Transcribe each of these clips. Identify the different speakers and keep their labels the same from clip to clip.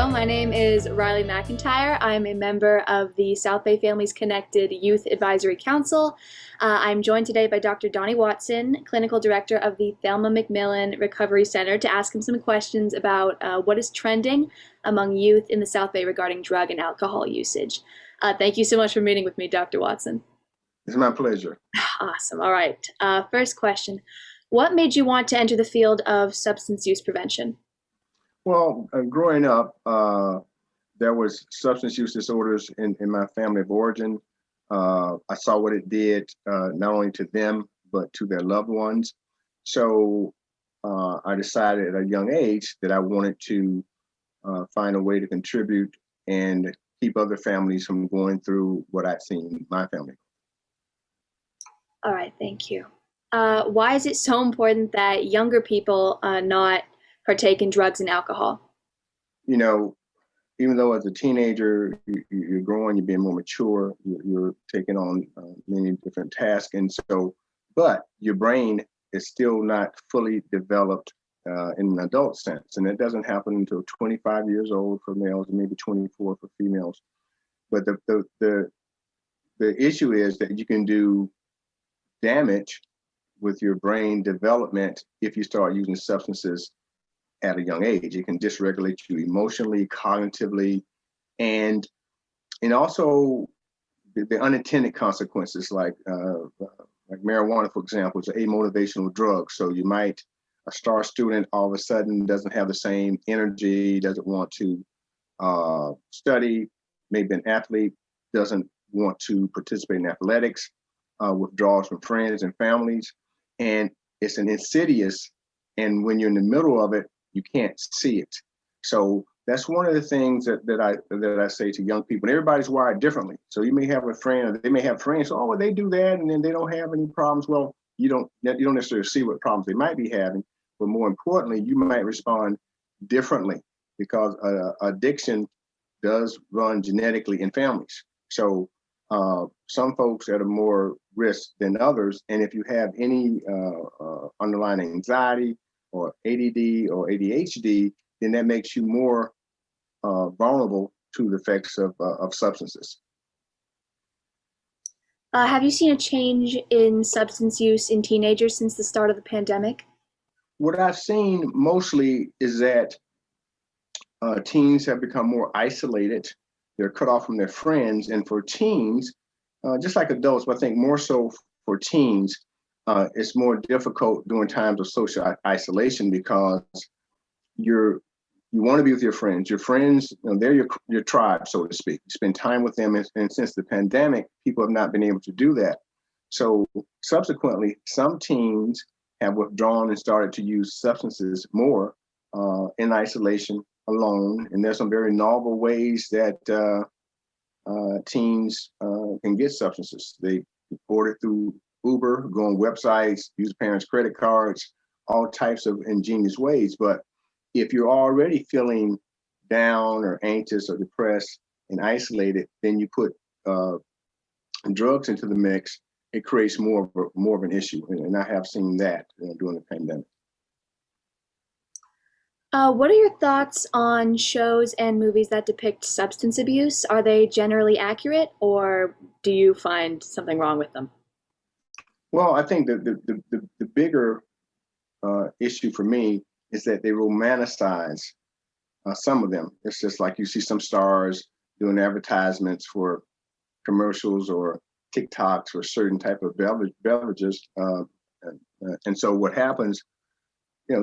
Speaker 1: Hello, my name is Riley McIntyre. I'm a member of the South Bay Families Connected Youth Advisory Council. I'm joined today by Dr. Donnie Watson, Clinical Director of the Thelma McMillen Recovery Center, to ask him some questions about what is trending among youth in the South Bay regarding drug and alcohol usage. Thank you so much for meeting with me, Dr. Watson.
Speaker 2: It's my pleasure.
Speaker 1: Awesome. All right. First question. What made you want to enter the field of substance use prevention?
Speaker 2: Well, growing up, there was substance use disorders in my family of origin. I saw what it did, not only to them, but to their loved ones. So I decided at a young age that I wanted to find a way to contribute and keep other families from going through what I've seen in my family.
Speaker 1: All right. Thank you. Why is it so important that younger people not partake in drugs and alcohol?
Speaker 2: You know, even though as a teenager you're growing, you're being more mature, you're taking on many different tasks, and so, but your brain is still not fully developed in an adult sense, and it doesn't happen until 25 years old for males and maybe 24 for females. But the issue is that you can do damage with your brain development if you start using substances at a young age. It can dysregulate you emotionally, cognitively, and also the unintended consequences, like marijuana, for example, is a motivational drug. So you might, a star student all of a sudden doesn't have the same energy, doesn't want to study, maybe an athlete, doesn't want to participate in athletics, withdraws from friends and families. And it's an insidious, and when you're in the middle of it, you can't see it. So that's one of the things that I say to young people. And everybody's wired differently. So you may have a friend, or they may have friends. Oh, well, they do that, and then they don't have any problems. Well, you don't necessarily see what problems they might be having, but more importantly, you might respond differently because addiction does run genetically in families. So some folks at a more risk than others, and if you have any underlying anxiety or ADD or ADHD, then that makes you more vulnerable to the effects of substances.
Speaker 1: Have you seen a change in substance use in teenagers since the start of the pandemic?
Speaker 2: What I've seen mostly is that teens have become more isolated. They're cut off from their friends. And for teens, just like adults, but I think more so for teens, it's more difficult during times of social isolation because you want to be with your friends. Your friends, they're your tribe, so to speak. You spend time with them, and since the pandemic, people have not been able to do that. So subsequently, some teens have withdrawn and started to use substances more in isolation, alone. And there's some very novel ways that teens can get substances. They order through Uber, go on websites, use parents' credit cards, all types of ingenious ways. But if you're already feeling down or anxious or depressed and isolated, then you put drugs into the mix, it creates more of an issue. And I have seen that during the pandemic.
Speaker 1: What are your thoughts on shows and movies that depict substance abuse? Are they generally accurate, or do you find something wrong with them?
Speaker 2: Well, I think the bigger issue for me is that they romanticize some of them. It's just like you see some stars doing advertisements for commercials or TikToks for certain type of beverages. And so what happens,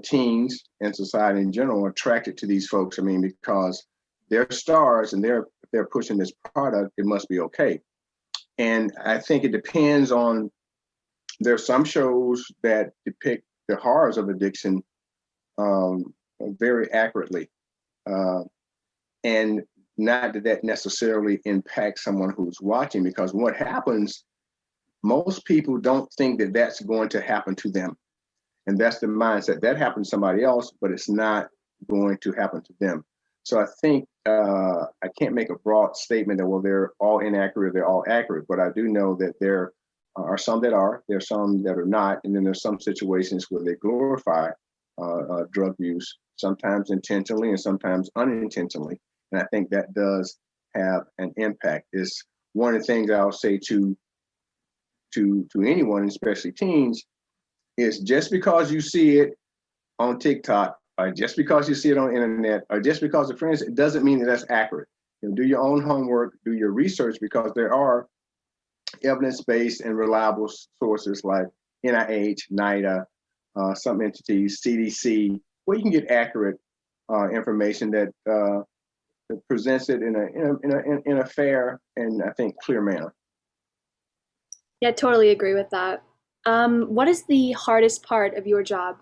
Speaker 2: teens and society in general are attracted to these folks. I mean, because they're stars and they're pushing this product, it must be okay. And I think it depends on, there's some shows that depict the horrors of addiction very accurately. And not that necessarily impacts someone who's watching, because what happens, most people don't think that that's going to happen to them. And that's the mindset. That happened to somebody else, but it's not going to happen to them. So I think I can't make a broad statement that, well, they're all inaccurate, they're all accurate, but I do know that there are some that are, there's some that are not, and then there's some situations where they glorify drug use, sometimes intentionally and sometimes unintentionally. And I think that does have an impact. It's one of the things I'll say to anyone, especially teens, is just because you see it on TikTok, or just because you see it on the internet, or just because of friends, it doesn't mean that that's accurate. Do your own homework, do your research, because there are evidence-based and reliable sources like NIH, NIDA, some entities, CDC, where you can get accurate information that presents it in a fair and I think clear manner.
Speaker 1: Yeah, totally agree with that. What is the hardest part of your job?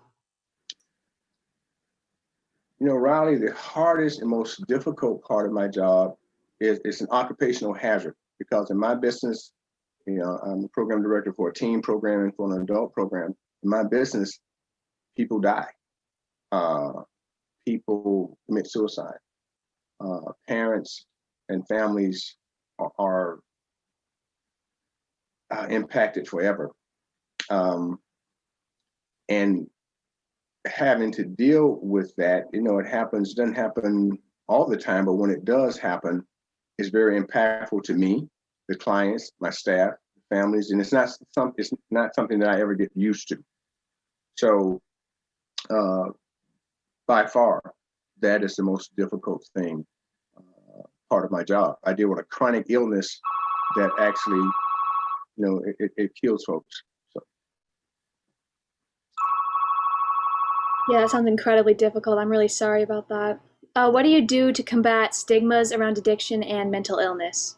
Speaker 2: Riley, the hardest and most difficult part of my job is it's an occupational hazard, because in my business, I'm the program director for a teen program and for an adult program. In my business, people die. People commit suicide. Parents and families are impacted forever. And having to deal with that, it doesn't happen all the time, but when it does happen, it's very impactful to me, the clients, my staff, families, and it's not something that I ever get used to. So by far, that is the most difficult thing, part of my job. I deal with a chronic illness that actually, it kills folks. So.
Speaker 1: Yeah, that sounds incredibly difficult. I'm really sorry about that. What do you do to combat stigmas around addiction and mental illness?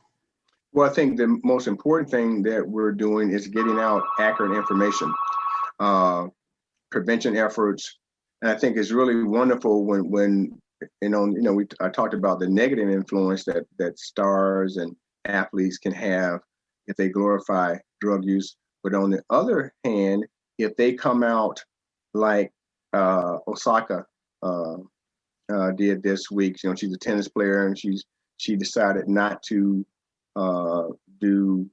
Speaker 2: Well, I think the most important thing that we're doing is getting out accurate information, prevention efforts. And I think it's really wonderful when I talked about the negative influence that stars and athletes can have if they glorify drug use. But on the other hand, if they come out like Osaka did this week, she's a tennis player, and she decided not to do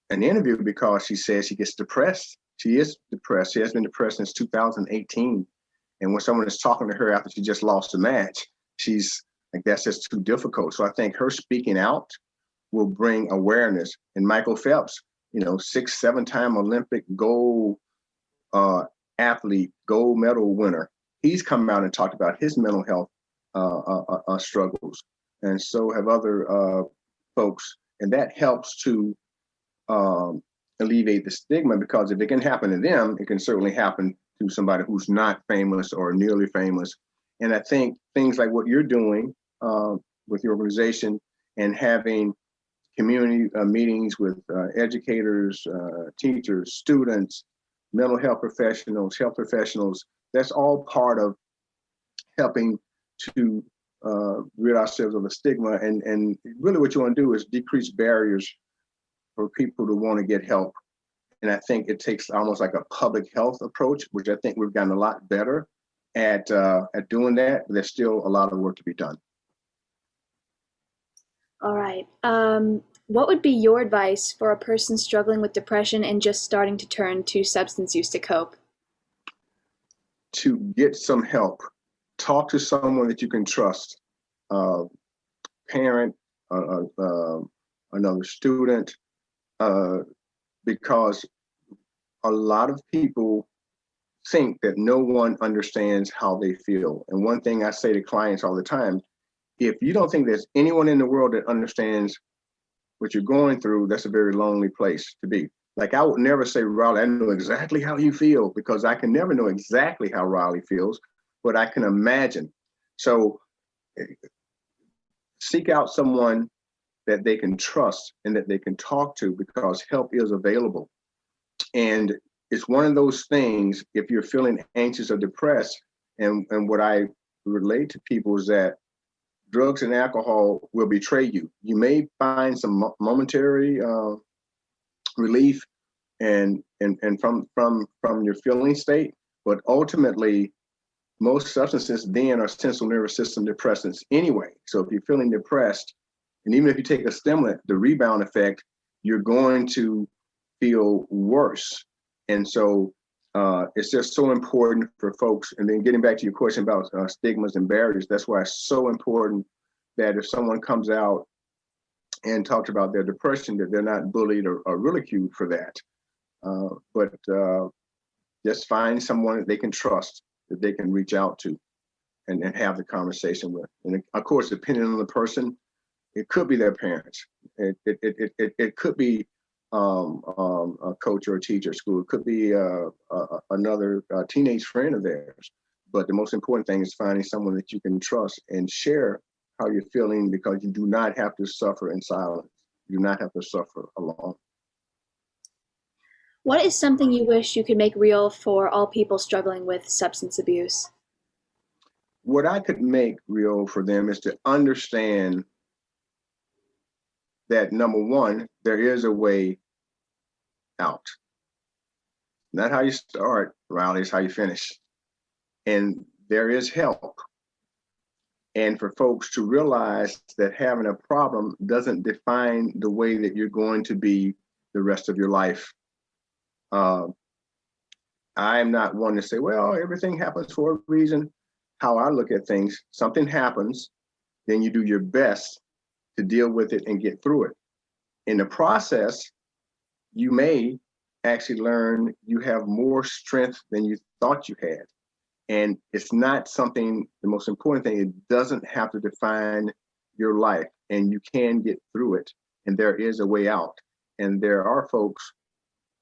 Speaker 2: an interview because she says she gets depressed. She is depressed. She has been depressed since 2018. And when someone is talking to her after she just lost a match, she's like, that's just too difficult. So I think her speaking out will bring awareness. And Michael Phelps, 6, 7-time Olympic gold athlete, gold medal winner, he's come out and talked about his mental health struggles. And so have other folks. And that helps to alleviate the stigma, because if it can happen to them, it can certainly happen to somebody who's not famous or nearly famous. And I think things like what you're doing with your organization and having community meetings with educators, teachers, students, mental health professionals, that's all part of helping to rid ourselves of the stigma. And really what you want to do is decrease barriers for people to want to get help. And I think it takes almost like a public health approach, which I think we've gotten a lot better at doing that. There's still a lot of work to be done.
Speaker 1: All right. What would be your advice for a person struggling with depression and just starting to turn to substance use to cope?
Speaker 2: To get some help. Talk to someone that you can trust, parent, another student, because a lot of people think that no one understands how they feel. And one thing I say to clients all the time, if you don't think there's anyone in the world that understands what you're going through, that's a very lonely place to be. Like, I would never say, Riley, I know exactly how you feel, because I can never know exactly how Riley feels, but I can imagine. So seek out someone that they can trust and that they can talk to, because help is available. And it's one of those things, if you're feeling anxious or depressed, and what I relate to people is that drugs and alcohol will betray you. You may find some momentary relief and from your feeling state, but ultimately most substances then are central nervous system depressants anyway. So if you're feeling depressed, and even if you take a stimulant, the rebound effect, you're going to feel worse. And so it's just so important for folks. And then getting back to your question about stigmas and barriers, that's why it's so important that if someone comes out and talks about their depression, that they're not bullied or ridiculed for that. But just find someone that they can trust, that they can reach out to and have the conversation with. And of course, depending on the person, it could be their parents. It could be a coach or a teacher at school. It could be another teenage friend of theirs. But the most important thing is finding someone that you can trust and share how you're feeling, because you do not have to suffer in silence. You do not have to suffer alone.
Speaker 1: What is something you wish you could make real for all people struggling with substance abuse?
Speaker 2: What I could make real for them is to understand that, number one, there is a way out. Not how you start, Riley, it's how you finish. And there is help. And for folks to realize that having a problem doesn't define the way that you're going to be the rest of your life. I'm not one to say, well, everything happens for a reason. How I look at things, something happens, then you do your best to deal with it and get through it. In the process, you may actually learn you have more strength than you thought you had. And it's not something, the most important thing, it doesn't have to define your life, and you can get through it. And there is a way out. And there are folks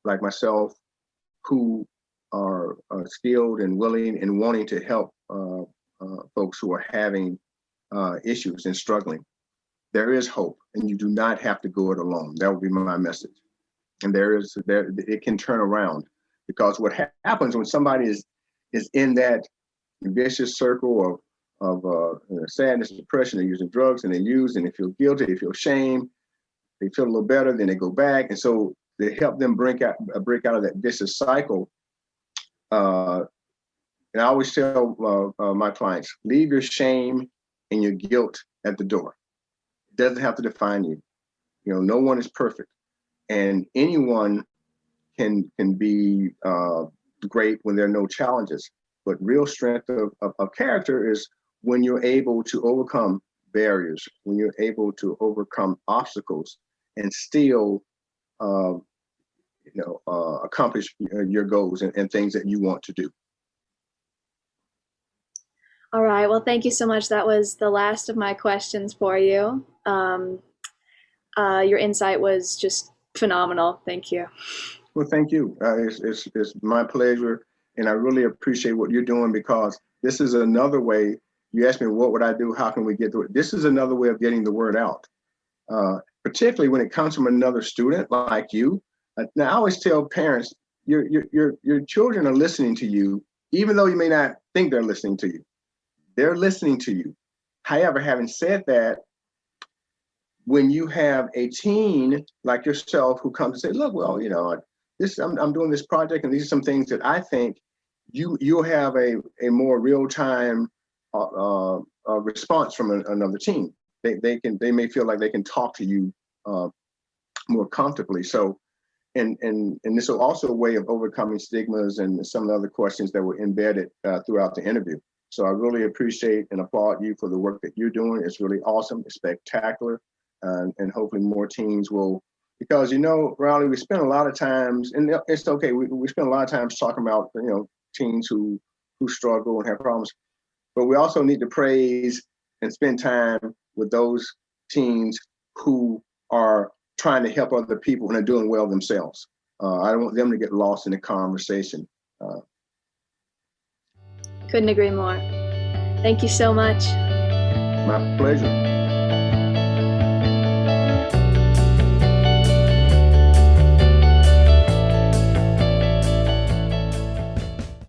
Speaker 2: like myself who are skilled and willing and wanting to help folks who are having issues and struggling. There is hope, and you do not have to go it alone. That would be my message. And it can turn around, because what happens when somebody is in that vicious circle of sadness, depression, they're using drugs and they use, and they feel guilty, they feel shame, they feel a little better, then they go back. And so they help them break out of that vicious cycle. And I always tell my clients, leave your shame and your guilt at the door. It doesn't have to define you. You know, no one is perfect, and anyone can be great when there are no challenges. But real strength of character is when you're able to overcome barriers, when you're able to overcome obstacles and still, accomplish your goals and things that you want to do.
Speaker 1: All right. Well, thank you so much. That was the last of my questions for you. Your insight was just phenomenal. Thank you.
Speaker 2: Well, thank you. It's my pleasure. And I really appreciate what you're doing, because this is another way. You asked me, what would I do? How can we get through it? This is another way of getting the word out, particularly when it comes from another student like you. Now, I always tell parents, your children are listening to you, even though you may not think they're listening to you. They're listening to you. However, having said that, when you have a teen like yourself who comes and say, look, well, I'm doing this project, and these are some things that I think you'll have a more real-time response from another teen. They may feel like they can talk to you more comfortably. So, and this is also a way of overcoming stigmas and some of the other questions that were embedded throughout the interview. So I really appreciate and applaud you for the work that you're doing. It's really awesome. It's spectacular. And hopefully more teens will, because, Riley, we spend a lot of times, and it's okay, we spend a lot of times talking about, teens who struggle and have problems, but we also need to praise and spend time with those teens who are trying to help other people and are doing well themselves. I don't want them to get lost in the conversation.
Speaker 1: Couldn't agree more. Thank you so much.
Speaker 2: My pleasure.